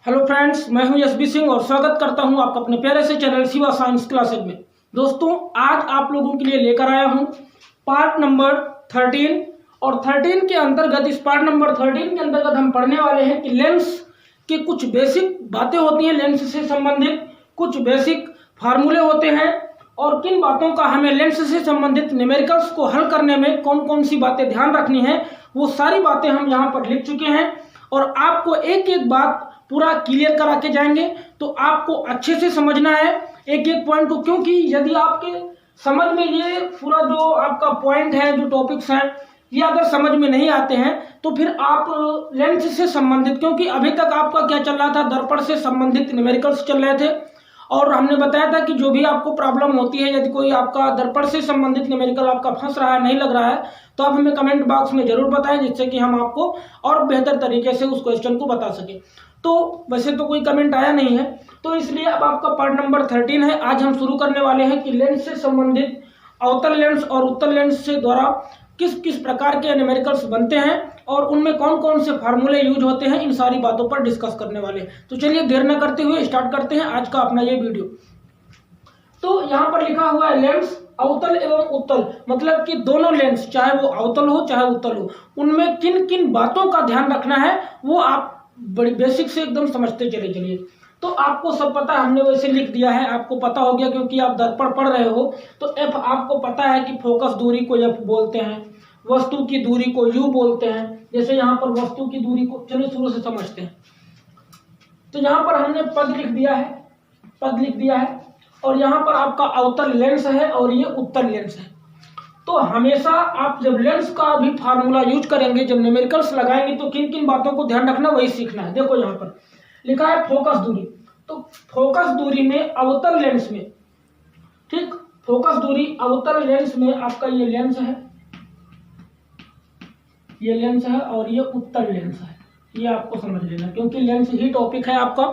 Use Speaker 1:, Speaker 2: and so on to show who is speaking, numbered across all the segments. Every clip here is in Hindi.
Speaker 1: हेलो फ्रेंड्स, मैं हूं यशबी सिंह और स्वागत करता हूं आपका अपने प्यारे से चैनल शिवा साइंस क्लासेज में। दोस्तों, आज आप लोगों के लिए लेकर आया हूं पार्ट नंबर 13 और 13 के अंतर्गत इस पार्ट नंबर 13 के अंतर्गत हम पढ़ने वाले हैं कि लेंस के कुछ बेसिक बातें होती हैं, लेंस से संबंधित कुछ बेसिक फार्मूले होते हैं और किन बातों का हमें लेंस से संबंधित न्यूमेरिकल्स को हल करने में कौन कौन सी बातें ध्यान रखनी है, वो सारी बातें हम यहाँ पर लिख चुके हैं और आपको एक एक बात पूरा क्लियर करा के जाएंगे। तो आपको अच्छे से समझना है एक एक पॉइंट को, क्योंकि यदि आपके समझ में ये पूरा जो आपका पॉइंट है, जो टॉपिक्स हैं, ये अगर समझ में नहीं आते हैं तो फिर आप लेंस से संबंधित, क्योंकि अभी तक आपका क्या चल रहा था, दर्पण से संबंधित न्यूमेरिकल्स चल रहे थे और हमने बताया था कि जो भी आपको प्रॉब्लम होती है, यदि कोई आपका दर्पण से संबंधित न्यूमेरिकल आपका फंस रहा है, नहीं लग रहा है, तो आप हमें कमेंट बॉक्स में जरूर बताएं, जिससे कि हम आपको और बेहतर तरीके से उस क्वेश्चन को बता सकें। तो वैसे तो कोई कमेंट आया नहीं है, तो इसलिए अब आपका पार्ट नंबर 13 है। आज हम शुरू करने वाले हैं कि लेंस से संबंधित अवतल लेंस और उत्तल लेंस से द्वारा किस किस प्रकार के न्यूमेरिकल्स बनते हैं और उनमें कौन कौन से फार्मूले यूज होते हैं, इन सारी बातों पर डिस्कस करने वाले हैं। तो चलिए देर न करते हुए स्टार्ट करते हैं आज का अपना ये वीडियो। तो यहाँ पर लिखा हुआ है लेंस अवतल एवं उत्तल, मतलब कि दोनों लेंस, चाहे वो अवतल हो चाहे उत्तल हो, उनमें किन किन बातों का ध्यान रखना है वो आप बड़ी बेसिक से एकदम समझते चले चलिए। तो आपको सब पता है, हमने वैसे लिख दिया है, आपको पता हो गया क्योंकि आप दर्पण पढ़ रहे हो। तो एफ आपको पता है कि फोकस दूरी को एफ बोलते हैं, वस्तु की दूरी को यू बोलते हैं। जैसे यहाँ पर वस्तु की दूरी को, चलो शुरू से समझते हैं। तो यहाँ पर हमने पद लिख दिया है और यहाँ पर आपका अवतल लेंस है और ये उत्तल लेंस है। तो हमेशा आप जब लेंस का भी फार्मूला यूज करेंगे, जब न्यूमेरिकल्स लगाएंगे, तो किन किन बातों को ध्यान रखना वही सीखना है। देखो यहाँ पर लिखा है फोकस दूरी, तो फोकस दूरी में अवतल लेंस में, ठीक, फोकस दूरी अवतल लेंस में आपका ये लेंस है और ये उत्तल लेंस है। ये आपको समझ लेना, क्योंकि लेंस ही टॉपिक है आपका।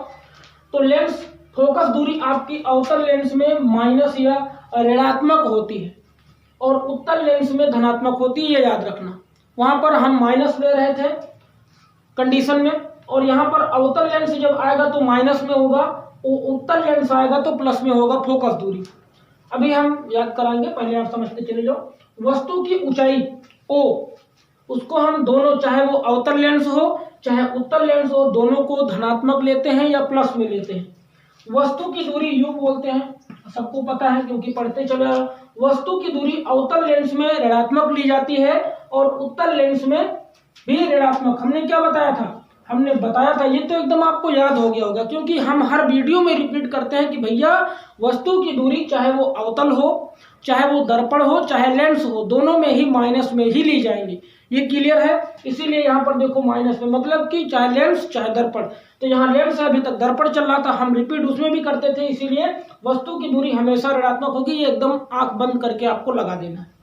Speaker 1: तो लेंस फोकस दूरी आपकी अवतल लेंस में माइनस या ऋणात्मक होती है और उत्तल लेंस में धनात्मक होती है, ये याद रखना। वहां पर हम माइनस ले रहे थे कंडीशन में, और यहाँ पर अवतल लेंस जब आएगा तो माइनस में होगा, उत्तल लेंस आएगा तो प्लस में होगा फोकस दूरी। अभी हम याद कराएंगे, पहले आप समझते चले जाओ। वस्तु की ऊंचाई ओ, उसको हम दोनों, चाहे वो अवतल लेंस हो चाहे उत्तल लेंस हो, दोनों को धनात्मक लेते हैं या प्लस में लेते हैं। वस्तु की दूरी यू बोलते हैं, सबको पता है क्योंकि पढ़ते चले। वस्तु की दूरी अवतल लेंस में ऋणात्मक ली जाती है और उत्तल लेंस में भी ऋणात्मक। हमने क्या बताया था, हमने बताया था, ये तो एकदम आपको याद हो गया होगा, क्योंकि हम हर वीडियो में रिपीट करते हैं कि भैया वस्तु की दूरी चाहे वो अवतल हो चाहे वो दर्पण हो चाहे लेंस हो, दोनों में ही माइनस में ही ली जाएंगी। ये क्लियर है? इसीलिए यहाँ पर देखो माइनस में, मतलब कि चाहे लेंस चाहे दर्पण। तो यहाँ लेंस है, अभी तक दर्पण चल रहा था, हम रिपीट उसमें भी करते थे, इसीलिए वस्तु की दूरी हमेशा ऋणात्मक होगी। ये एकदम आंख बंद करके आपको लगा देना है।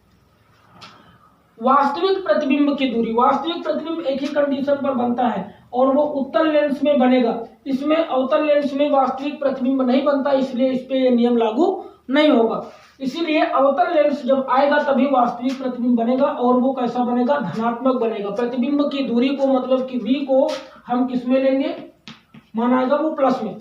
Speaker 1: वास्तविक प्रतिबिंब की दूरी, वास्तविक प्रतिबिंब एक ही कंडीशन पर बनता है और वो उत्तल लेंस में बनेगा। इसमें अवतल लेंस में वास्तविक प्रतिबिंब नहीं बनता, इसलिए इस पे ये नियम लागू नहीं होगा। इसीलिए अवतल लेंस जब आएगा तभी वास्तविक प्रतिबिंब बनेगा, और वो कैसा बनेगा, धनात्मक बनेगा। प्रतिबिंब की दूरी को, मतलब कि v को हम किस में लेंगे, माना आएगा वो प्लस में।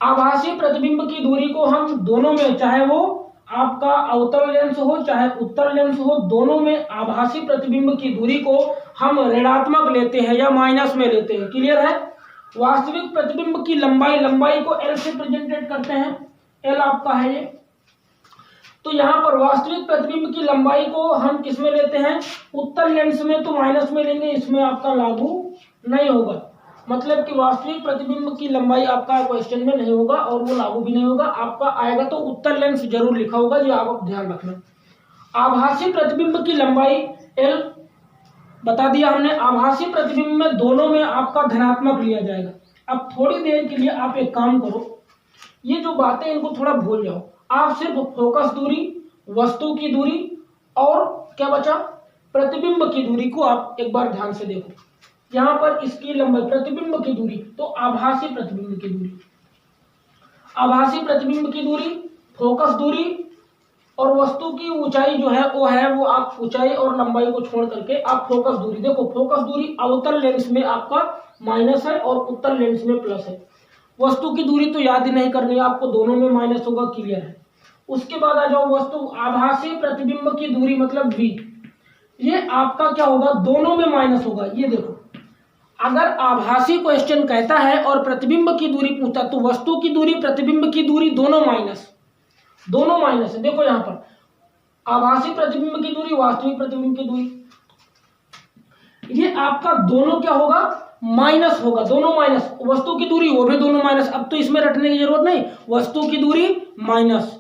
Speaker 1: आभासी प्रतिबिंब की दूरी को हम दोनों में, चाहे वो आपका अवतल लेंस हो चाहे उत्तल लेंस हो, दोनों में आभासी प्रतिबिंब की दूरी को हम ऋणात्मक लेते हैं या माइनस में लेते हैं। क्लियर है? वास्तविक प्रतिबिंब की लंबाई को एल से प्रेजेंटेट करते हैं, एल आपका है ये। तो यहाँ पर वास्तविक प्रतिबिंब की लंबाई को हम किस में लेते हैं, उत्तल लेंस में, तो माइनस में लेंगे, इसमें आपका लागू नहीं होगा। मतलब कि वास्तविक प्रतिबिंब की लंबाई आपका क्वेश्चन में नहीं होगा और वो लागू भी नहीं होगा। आपका आएगा तो उत्तल लेंस जरूर लिखा होगा, ये आप ध्यान रखना। आभासी प्रतिबिंब की लंबाई एल बता दिया हमने। आभासी प्रतिबिंब में दोनों में आपका धनात्मक लिया जाएगा। अब थोड़ी देर के लिए आप एक काम करो, ये जो बातें इनको थोड़ा भूल जाओ। आप सिर्फ फोकस दूरी, वस्तु की दूरी और क्या बचा, प्रतिबिंब की दूरी को आप एक बार ध्यान से देखो। यहाँ पर इसकी लंबाई, प्रतिबिंब की दूरी, तो आभासी प्रतिबिंब की दूरी, आभासी प्रतिबिंब की दूरी, फोकस दूरी और वस्तु की ऊंचाई जो है वो आप ऊंचाई और लंबाई को छोड़ करके आप फोकस दूरी, देखो फोकस दूरी अवतल लेंस में आपका माइनस है और उत्तल लेंस में प्लस है। वस्तु की दूरी तो याद ही नहीं करनी है आपको, दोनों में माइनस होगा, क्लियर है। उसके बाद आ जाओ वस्तु आभासी प्रतिबिंब की दूरी मतलब v, ये आपका क्या होगा, दोनों में माइनस होगा। ये देखो अगर आभासी क्वेश्चन कहता है और प्रतिबिंब की दूरी पूछता तो वस्तु की दूरी प्रतिबिंब की दूरी दोनों माइनस है। देखो यहां पर आभासी प्रतिबिंब की दूरी वास्तविक प्रतिबिंब की दूरी, ये आपका दोनों क्या होगा, माइनस होगा, दोनों माइनस। वस्तु की दूरी वो भी दोनों माइनस, अब तो इसमें रटने की जरूरत नहीं, वस्तु की दूरी माइनस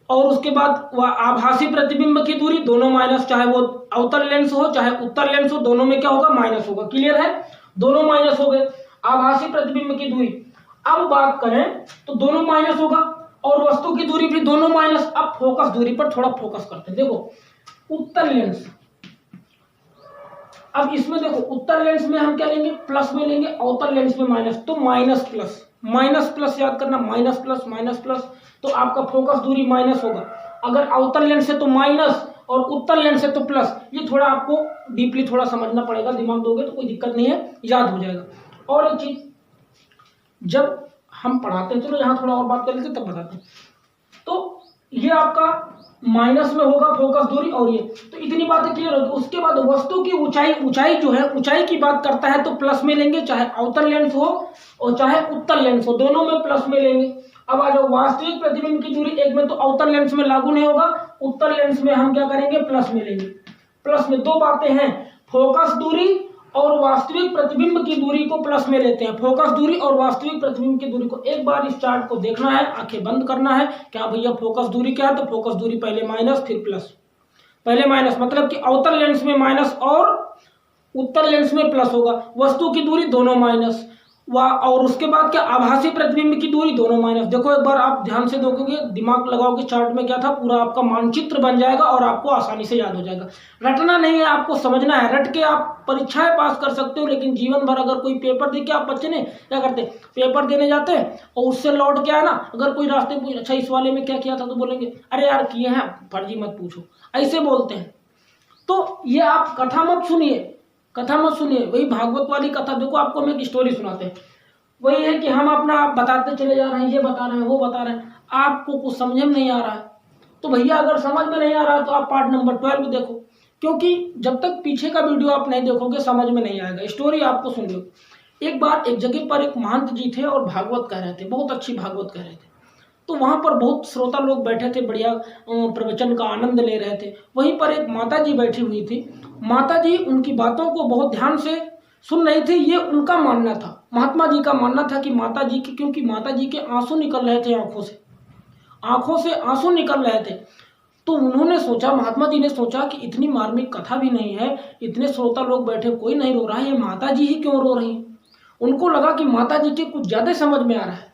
Speaker 1: और उसके बाद वह आभासी प्रतिबिंब की दूरी दोनों माइनस, चाहे वो अवतल लेंस हो चाहे उत्तल लेंस हो, दोनों में क्या होगा, माइनस होगा, क्लियर है। दोनों माइनस हो गए आभासी प्रतिबिंब की दूरी। अब बात करें तो दोनों माइनस होगा और वस्तु की दूरी भी दोनों माइनस। अब फोकस दूरी पर थोड़ा फोकस करते हैं। देखो उत्तल लेंस, अब इसमें देखो उत्तल लेंस में हम क्या लेंगे, प्लस में लेंगे, अवतल लेंस में माइनस, तो माइनस प्लस याद करना, माइनस प्लस तो आपका फोकस दूरी माइनस होगा। अगर अवतल लेंस से तो माइनस और उत्तल लेंस से तो प्लस। ये थोड़ा आपको डीपली थोड़ा समझना पड़ेगा, दिमाग दोगे तो कोई दिक्कत नहीं है, याद हो जाएगा। और एक चीज जब हम पढ़ाते हैं, चलो यहाँ थोड़ा और बात कर लेते तब बताते हैं। तो ये आपका माइनस में होगा फोकस दूरी और ये, तो इतनी बातें क्लियर होगी। उसके बाद वस्तु की ऊंचाई जो है, ऊंचाई की बात करता है तो प्लस में लेंगे, चाहे अवतल लेंस हो और चाहे उत्तल लेंस हो, दोनों में प्लस में लेंगे। अब आ जाओ वास्तविक प्रतिबिंब की दूरी, एक में तो अवतल लेंस में लागू नहीं होगा, उत्तल लेंस में हम क्या करेंगे, प्लस में लेंगे। प्लस में दो बातें हैं, फोकस दूरी और वास्तविक प्रतिबिंब की दूरी को प्लस में लेते हैं। फोकस दूरी और वास्तविक प्रतिबिंब की दूरी को एक बार इस चार्ट को देखना है, आंखें बंद करना है, क्या भैया फोकस दूरी क्या है, तो फोकस दूरी पहले माइनस फिर प्लस। पहले माइनस मतलब कि अवतल लेंस में माइनस और उत्तल लेंस में प्लस होगा। वस्तु की दूरी दोनों माइनस, और उसके बाद क्या, आभासी प्रतिबिंब की दूरी दोनों माइनस। देखो एक बार आप ध्यान से देखोगे, दिमाग लगाओगे, चार्ट में क्या था, पूरा आपका मानचित्र बन जाएगा और आपको आसानी से याद हो जाएगा। रटना नहीं है, आपको समझना है। रट के आप परीक्षाएं पास कर सकते हो, लेकिन जीवन भर अगर कोई पेपर दे के, आप बच्चे ने क्या करते, पेपर देने जाते हैं और उससे लौट के आए ना, अगर कोई रास्ते पूछ, अच्छा इस वाले में क्या किया था, तो बोलेंगे अरे यार किए हैं, फर्जी मत पूछो, ऐसे बोलते हैं। तो ये आप कथा मत सुनिए, वही भागवत वाली कथा। देखो आपको हम एक स्टोरी सुनाते हैं, वही है कि हम अपना आप बताते चले जा रहे हैं, ये बता रहे हैं, वो बता रहे हैं, आपको कुछ समझ में नहीं आ रहा है। तो भैया अगर समझ में नहीं आ रहा है तो आप पार्ट नंबर 12 देखो, क्योंकि जब तक पीछे का वीडियो आप नहीं देखोगे समझ में नहीं आएगा। स्टोरी आपको सुन लो। एक बार एक जगह पर एक महंत जी थे और भागवत कह रहे थे, बहुत अच्छी भागवत कह रहे थे। तो वहां पर बहुत श्रोता लोग बैठे थे, बढ़िया प्रवचन का आनंद ले रहे थे। वहीं पर एक माता जी बैठी हुई थी। माता जी उनकी बातों को बहुत ध्यान से सुन रही थी। ये उनका मानना था, महात्मा जी का मानना था कि माता जी की, क्योंकि माता जी के आंसू निकल रहे थे, आंखों से आंसू निकल रहे थे। तो उन्होंने सोचा, महात्मा जी ने सोचा कि इतनी मार्मिक कथा भी नहीं है, इतने श्रोता लोग बैठे, कोई नहीं रो रहा है, ये माता जी ही क्यों रो रही हैं। उनको लगा कि माता जी के कुछ ज्यादा समझ में आ रहा है।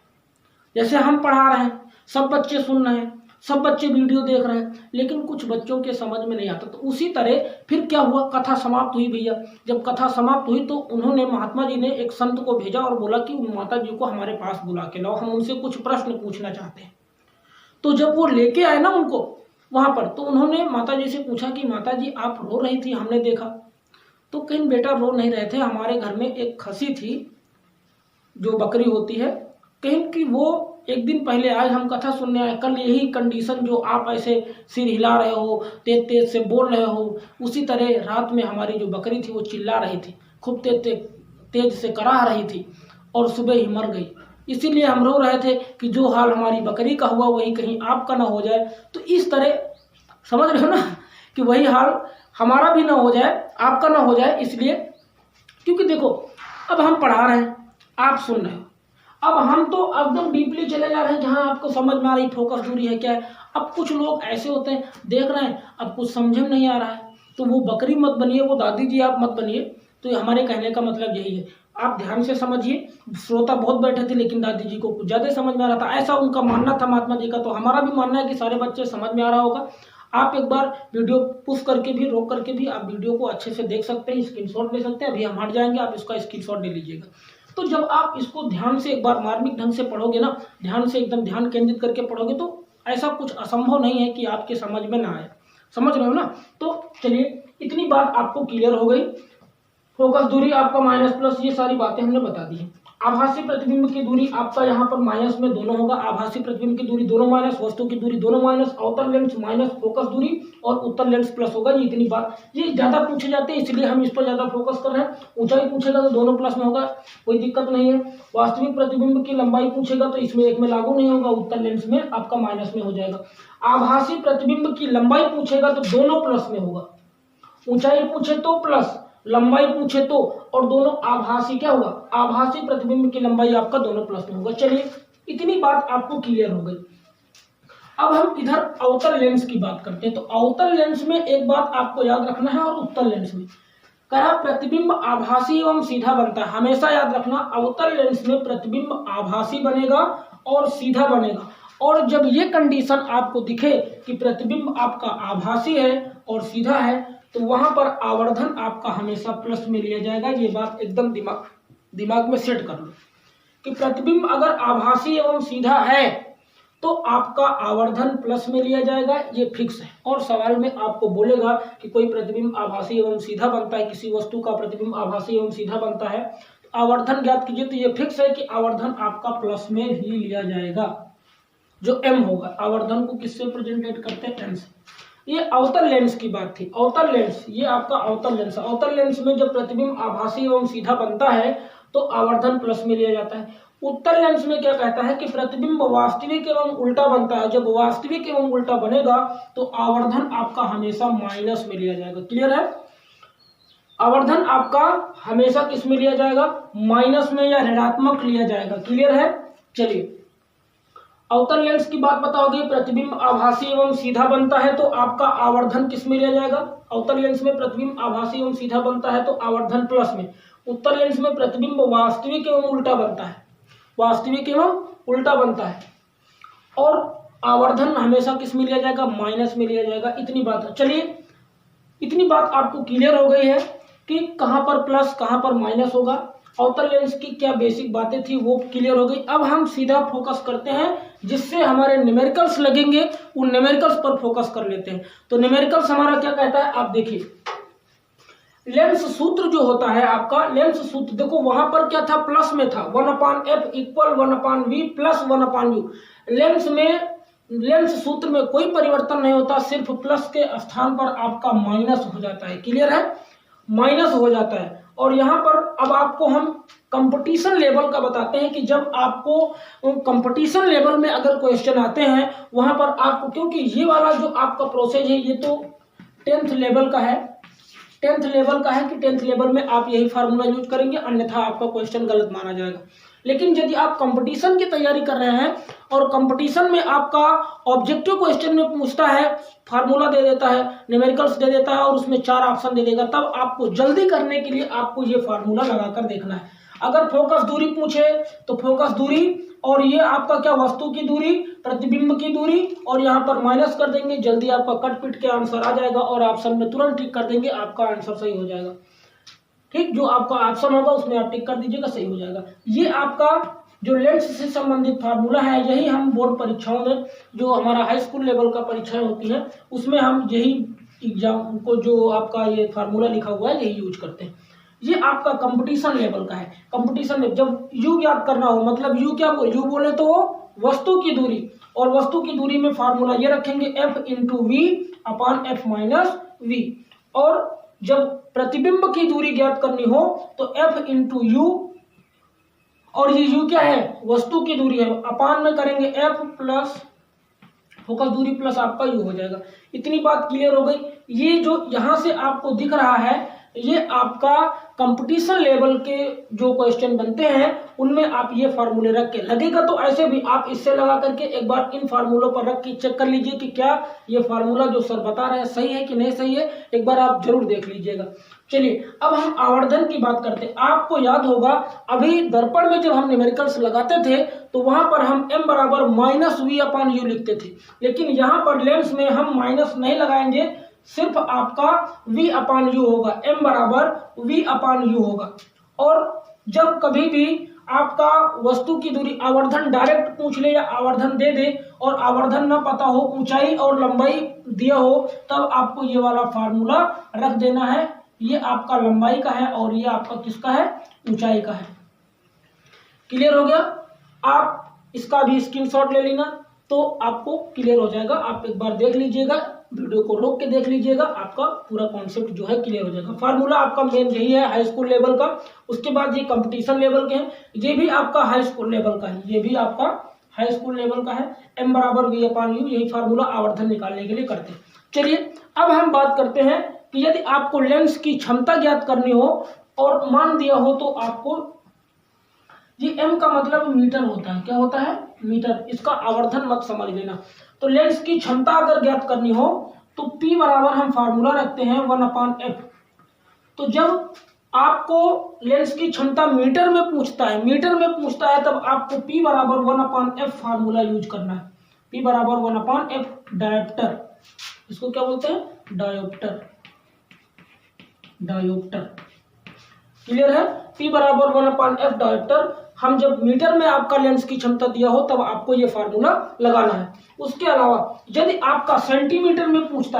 Speaker 1: जैसे हम पढ़ा रहे हैं, सब बच्चे सुन रहे हैं, सब बच्चे वीडियो देख रहे हैं, लेकिन कुछ बच्चों के समझ में नहीं आता। तो उसी तरह फिर क्या हुआ, कथा समाप्त हुई। भैया जब कथा समाप्त हुई तो उन्होंने, महात्मा जी ने एक संत को भेजा और बोला कि उन माता जी को हमारे पास बुला के लाओ, हम उनसे कुछ प्रश्न पूछना चाहते हैं। तो जब वो लेके आए ना उनको वहां पर, तो उन्होंने माता जी से पूछा कि माता जी आप रो रही थी, हमने देखा। तो कहीं बेटा रो नहीं रहे थे, हमारे घर में एक खसी थी जो बकरी होती है, कहीं कि वो एक दिन पहले आज हम कथा सुनने आए, कल यही कंडीशन जो आप ऐसे सिर हिला रहे हो, तेज तेज से बोल रहे हो, उसी तरह रात में हमारी जो बकरी थी वो चिल्ला रही थी, खूब तेज से कराह रही थी और सुबह ही मर गई। इसीलिए हम रो रहे थे कि जो हाल हमारी बकरी का हुआ वही कहीं आपका ना हो जाए। तो इस तरह समझ रहे हो ना, कि वही हाल हमारा भी ना हो जाए, आपका ना हो जाए। इसलिए क्योंकि देखो अब हम पढ़ा रहे हैं, आप सुन रहे हो, अब हम तो एकदम डीपली चले जा रहे हैं जहां आपको समझ में आ रही फोकस दूरी है क्या है। अब कुछ लोग ऐसे होते हैं, देख रहे हैं, अब कुछ समझ में नहीं आ रहा है, तो वो बकरी मत बनिए, वो दादी जी आप मत बनिए। तो हमारे कहने का मतलब यही है, आप ध्यान से समझिए। श्रोता बहुत बैठे थे, लेकिन दादी जी को कुछ ज्यादा समझ में आ रहा था, ऐसा उनका मानना था महात्मा जी का। तो हमारा भी मानना है कि सारे बच्चे समझ में आ रहा होगा। आप एक बार वीडियो पुश करके भी, रोक करके भी आप वीडियो को अच्छे से देख सकते हैं, स्क्रीनशॉट ले सकते हैं। अभी हम हट जाएंगे, आप इसका स्क्रीनशॉट ले लीजिएगा। तो जब आप इसको ध्यान से एक बार मार्मिक ढंग से पढ़ोगे ना, ध्यान से एकदम ध्यान केंद्रित करके पढ़ोगे, तो ऐसा कुछ असंभव नहीं है कि आपके समझ में ना आए, समझ रहे हो ना। तो चलिए इतनी बात आपको क्लियर हो गई। फोकस दूरी आपका माइनस प्लस ये सारी बातें हमने बता दी हैं। आभासी प्रतिबिंब की दूरी आपका यहाँ पर माइनस में दोनों होगा, आभासी प्रतिबिंब की दूरी दोनों माइनस, वस्तु की दूरी दोनों minus, outer lens minus focus दूरी और उत्तर लेंस प्लस होगा। ये इतनी बात, ये ज्यादा पूछे जाते हैं इसलिए हम इस पर ज्यादा फोकस कर रहे हैं। ऊंचाई पूछेगा तो दोनों प्लस में होगा, कोई दिक्कत नहीं है। वास्तविक प्रतिबिंब की लंबाई पूछेगा तो इसमें एक में लागू नहीं होगा, उत्तर लेंस में आपका माइनस में हो जाएगा। आभासी प्रतिबिंब की लंबाई पूछेगा तो दोनों प्लस में होगा, ऊंचाई पूछे तो प्लस, लंबाई पूछे तो, और दोनों आभासी क्या होगा, आभासी प्रतिबिंब की लंबाई आपका दोनों प्लस में होगा। चलिए इतनी बात आपको क्लियर हो गई। अब हम इधर आउटर लेंस की बात करते हैं। तो आउटर लेंस में एक बात आपको याद रखना है और उत्तर लेंस में कहा प्रतिबिंब आभासी एवं सीधा बनता है। हमेशा याद रखना आउटर लेंस में प्रतिबिंब आभासी बनेगा और सीधा बनेगा। और जब ये कंडीशन आपको दिखे कि प्रतिबिंब आपका आभासी है और सीधा है तो वहां पर आवर्धन आपका हमेशा प्लस में लिया जाएगा। ये बात एकदम दिमाग में सेट कर लो कि प्रतिबिंब अगर आभासी एवं सीधा है तो आपका आवर्धन प्लस में लिया जाएगा, ये फिक्स है। और सवाल में आपको बोलेगा कि कोई प्रतिबिंब आभासी एवं सीधा बनता है, किसी वस्तु का प्रतिबिंब आभासी एवं सीधा बनता है, तो आवर्धन ज्ञात कीजिए। तो ये फिक्स है कि आवर्धन आपका प्लस में ही लिया जाएगा, जो m होगा। आवर्धन को किससे प्रेजेंटेट करते हैं, m से। ये आउटर लेंस की बात थी। आउटर लेंस, ये आपका आउटर लेंस है। आउटर लेंस में जब प्रतिबिंब आभासी एवं सीधा बनता है तो आवर्धन प्लस में लिया जाता है। उत्तर लेंस में क्या कहता है कि प्रतिबिंब वास्तविक एवं उल्टा बनता है। जब वास्तविक एवं उल्टा बनेगा तो आवर्धन आपका हमेशा माइनस में लिया जाएगा। क्लियर है, आवर्धन आपका हमेशा किस में लिया जाएगा, माइनस में या ऋणात्मक लिया जाएगा। क्लियर है। चलिए आउटर लेंस की बात बताओगे, प्रतिबिंब आभासी एवं सीधा बनता है तो आपका आवर्धन किस में लिया जाएगा, आउटर लेंस में प्रतिबिंब आभासी एवं सीधा बनता है तो आवर्धन प्लस में। उत्तर लेंस में प्रतिबिंब वास्तविक एवं उल्टा बनता है, वास्तविक एवं उल्टा बनता है और आवर्धन हमेशा किस में लिया जाएगा, माइनस में लिया जाएगा। इतनी बात है। चलिए इतनी बात आपको क्लियर हो गई है कि कहां पर प्लस कहां पर माइनस होगा। आउटर लेंस की क्या बेसिक बातें थी वो क्लियर हो गई। अब हम सीधा फोकस करते हैं जिससे हमारे न्यूमेरिकल्स लगेंगे, उन न्यूमेरिकल्स पर फोकस कर लेते हैं। तो न्यूमेरिकल्स हमारा क्या कहता है, आप देखिए लेंस सूत्र जो होता है आपका, लेंस सूत्र देखो वहां पर क्या था, प्लस में था, 1/f equal 1/v plus 1/u। Lens में, लेंस सूत्र में कोई परिवर्तन नहीं होता, सिर्फ प्लस के स्थान पर आपका माइनस हो जाता है। क्लियर है, माइनस हो जाता है। और यहाँ पर अब आपको हम कंपटीशन लेवल का बताते हैं कि जब आपको कंपटीशन लेवल में अगर क्वेश्चन आते हैं वहां पर आपको, क्योंकि ये वाला जो आपका प्रोसेस है ये तो 10th लेवल का है, 10th लेवल का है कि 10th लेवल में आप यही फार्मूला यूज करेंगे, अन्यथा आपका क्वेश्चन गलत माना जाएगा। लेकिन यदि आप कंपटीशन की तैयारी कर रहे हैं और कंपटीशन में आपका ऑब्जेक्टिव क्वेश्चन में पूछता है, फार्मूला दे देता है, न्यूमेरिकल्स दे देता है और उसमें 4 ऑप्शन दे देगा, तब आपको जल्दी करने के लिए आपको ये फार्मूला लगाकर देखना है। अगर फोकस दूरी पूछे तो फोकस दूरी और ये आपका क्या, वस्तु की दूरी, प्रतिबिंब की दूरी, और यहाँ पर माइनस कर देंगे, जल्दी आपका कट पिट के आंसर आ जाएगा और ऑप्शन में तुरंत टिक कर देंगे, आपका आंसर सही हो जाएगा। ठीक, जो आपका ऑप्शन होगा उसमें आप टिक कर दीजिएगा, सही हो जाएगा। ये आपका जो लेंस से संबंधित फार्मूला है, यही हम बोर्ड परीक्षाओं में, जो हमारा हाई स्कूल लेवल का परीक्षाएं होती हैं उसमें हम यही एग्जाम को, जो आपका ये फार्मूला लिखा हुआ है, यही यूज करते हैं। ये आपका कंपटीशन लेवल का है। कंपटीशन में जब यू याद करना हो, मतलब यू क्या, यू बोले तो वस्तु की दूरी, और वस्तु की दूरी में फार्मूला ये रखेंगे f इंटू वी अपान f माइनस वी। और जब प्रतिबिंब की दूरी ज्ञात करनी हो तो f इंटू यू, और ये u क्या है, वस्तु की दूरी है, अपान में करेंगे f प्लस फोकस दूरी प्लस आपका u हो जाएगा। इतनी बात क्लियर हो गई। ये जो यहाँ से आपको दिख रहा है ये आपका कंपटीशन लेवल के जो क्वेश्चन बनते हैं उनमें आप ये फार्मूले रख के, लगेगा तो ऐसे भी आप इससे लगा करके एक बार इन फार्मूलों पर रख के चेक कर लीजिए कि क्या ये फार्मूला जो सर बता रहे हैं सही है कि नहीं सही है, एक बार आप जरूर देख लीजिएगा। चलिए अब हम आवर्धन की बात करते हैं। आपको याद होगा अभी दर्पण में जब हम न्यूमेरिकल्स लगाते थे तो वहां पर हम m बराबर माइनस वी अपान यू लिखते थे, लेकिन यहाँ पर लेंस में हम माइनस नहीं लगाएंगे, सिर्फ आपका v अपान यू होगा, m बराबर v अपान यू होगा। और जब कभी भी आपका वस्तु की दूरी आवर्धन डायरेक्ट पूछ ले या आवर्धन दे दे और आवर्धन ना पता हो, ऊंचाई और लंबाई दिया हो, तब आपको ये वाला फार्मूला रख देना है। ये आपका लंबाई का है और ये आपका किसका है, ऊंचाई का है। क्लियर हो गया? आप इसका भी स्क्रीनशॉट ले लेना तो आपको क्लियर हो जाएगा। आप एक बार देख लीजिएगा, वीडियो को रोक के देख लीजिएगा, आपका पूरा कॉन्सेप्ट जो है क्लियर हो जाएगा। फार्मूला आपका मेन यही है हाई स्कूल लेवल का। उसके बाद ये कंपटीशन लेवल के हैं, ये भी आपका हाई स्कूल लेवल का है, ये भी आपका हाई स्कूल लेवल का है। m बराबर v/u, यही फार्मूला आवर्धन निकालने के लिए करते हैं। चलिए अब हम बात करते हैं कि यदि आपको लेंस की क्षमता ज्ञात करनी हो और मान दिया हो तो आपको, ये m का मतलब मीटर होता है। क्या होता है? मीटर। इसका आवर्धन मत समझ लेना। तो लेंस की क्षमता अगर ज्ञात करनी हो तो P बराबर हम फार्मूला रखते हैं 1/f। तो जब आपको लेंस की क्षमता मीटर में पूछता है, तब आपको P बराबर 1/f फार्मूला यूज करना है। P बराबर 1/f डायोप्टर, इसको क्या बोलते हैं? डायोप्टर। क्लियर है? P बराबर 1/f डायोप्टर। हम जब मीटर में आपका लेंस की क्षमता दिया हो तब आपको ये फार्मूला लगाना है। उसके अलावा यदि आपका सेंटीमीटर में पूछता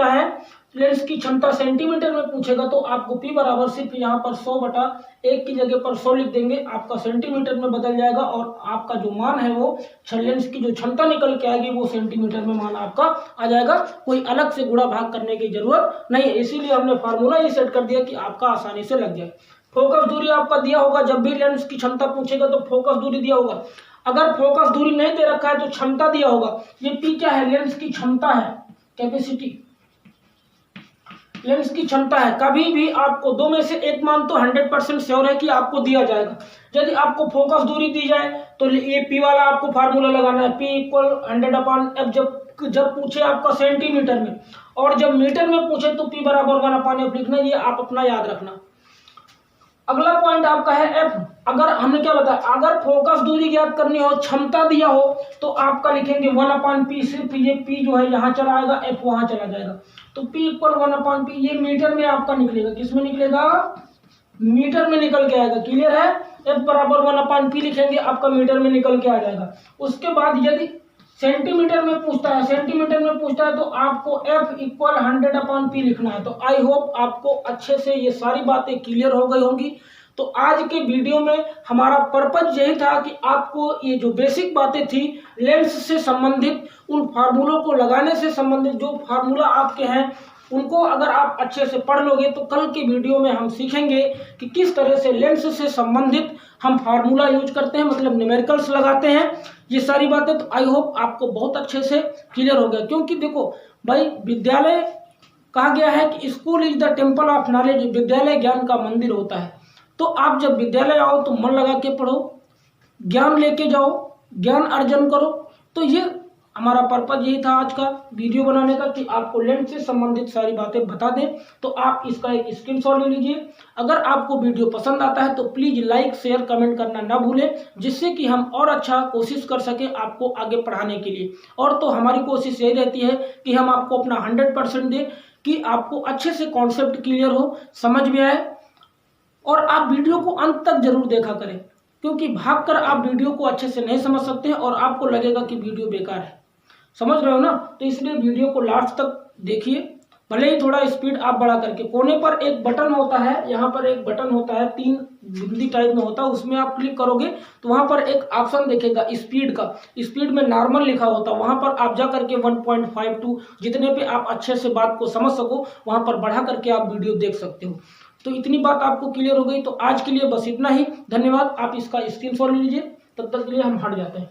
Speaker 1: है, लेंस की क्षमता सेंटीमीटर में पूछेगा तो आपको P बराबर सिर्फ यहाँ पर 100/1 की जगह पर 100 लिख देंगे, आपका सेंटीमीटर में बदल जाएगा और आपका जो मान है वो लेंस की जो क्षमता निकल के आएगी वो सेंटीमीटर में मान आपका आ जाएगा। कोई अलग से गुणा भाग करने की जरूरत नहीं है, इसीलिए हमने फार्मूला ये सेट कर दिया कि आपका आसानी से लग जाए। फोकस दूरी आपका दिया होगा, जब भी लेंस की क्षमता पूछेगा तो फोकस दूरी दिया होगा। अगर फोकस दूरी नहीं दे रखा है तो क्षमता दिया होगा। ये P क्या है? लेंस की क्षमता है, कैपेसिटी। लेंस की क्षमता है। कभी भी आपको दो में से एक मान तो 100% श्योर है कि आपको दिया जाएगा। यदि आपको फोकस दूरी दी जाए तो ये P वाला आपको फार्मूला लगाना है, P = 100/f। जब पूछे आपका सेंटीमीटर में और जब मीटर में पूछे तो P बराबर 1/f लिखना, ये आप अपना याद रखना। अगला पॉइंट आपका है F। अगर हमने क्या बताया, अगर फोकस दूरी ज्ञात करनी हो, क्षमता दिया हो, तो आपका लिखेंगे 1/p। सिर्फ ये P जो है यहाँ चला आएगा, F वहां चला जाएगा। तो P = 1/p। ये मीटर में आपका निकलेगा, किसमें निकलेगा? मीटर में निकल के आएगा। क्लियर है? F बराबर 1/p लिखेंगे, आपका मीटर में निकल के आ जाएगा। उसके बाद यदि सेंटीमीटर में पूछता है तो आपको F = 100/p लिखना है। तो आई होप आपको अच्छे से ये सारी बातें क्लियर हो गई होंगी। तो आज के वीडियो में हमारा पर्पज यही था कि आपको ये जो बेसिक बातें थी लेंस से संबंधित, उन फार्मूलों को लगाने से संबंधित जो फार्मूला आपके हैं उनको अगर आप अच्छे से पढ़ लोगे तो कल के वीडियो में हम सीखेंगे कि किस तरह से लेंस से संबंधित हम फार्मूला यूज करते हैं, मतलब न्यूमेरिकल्स लगाते हैं। ये सारी बातें तो आई होप आपको बहुत अच्छे से क्लियर हो गया। क्योंकि देखो भाई, विद्यालय कहा गया है कि school is the temple of knowledge, विद्यालय ज्ञान का मंदिर होता है। तो आप जब विद्यालय आओ तो मन लगा के पढ़ो, ज्ञान लेके जाओ, ज्ञान अर्जन करो। तो ये हमारा पर्पज यही था आज का वीडियो बनाने का कि आपको लेंस से संबंधित सारी बातें बता दें। तो आप इसका एक स्क्रीनशॉट ले लीजिए। अगर आपको वीडियो पसंद आता है तो प्लीज लाइक, शेयर, कमेंट करना ना भूलें, जिससे कि हम और अच्छा कोशिश कर सके आपको आगे पढ़ाने के लिए। और तो हमारी कोशिश यही रहती है कि हम आपको अपना 100% दें कि आपको अच्छे से कॉन्सेप्ट क्लियर हो, समझ में आए। और आप वीडियो को अंत तक जरूर देखा करें, क्योंकि भागकर आप वीडियो को अच्छे से नहीं समझ सकते और आपको लगेगा कि वीडियो बेकार है। समझ रहे हो ना? तो इसलिए वीडियो को लास्ट तक देखिए, भले ही थोड़ा स्पीड आप बढ़ा करके। कोने पर एक बटन होता है, यहाँ पर एक बटन होता है, 3 बिंदी टाइप में होता है, उसमें आप क्लिक करोगे तो वहां पर एक ऑप्शन दिखेगा स्पीड का। स्पीड में नॉर्मल लिखा होता है, वहां पर आप जा करके 1.52 जितने पे आप अच्छे से बात को समझ सको वहां पर बढ़ा करके आप वीडियो देख सकते हो। तो इतनी बात आपको क्लियर हो गई। तो आज के लिए बस इतना ही। धन्यवाद। आप इसका स्क्रीनशॉट ले लीजिए। तब तक के लिए हम हट जाते हैं।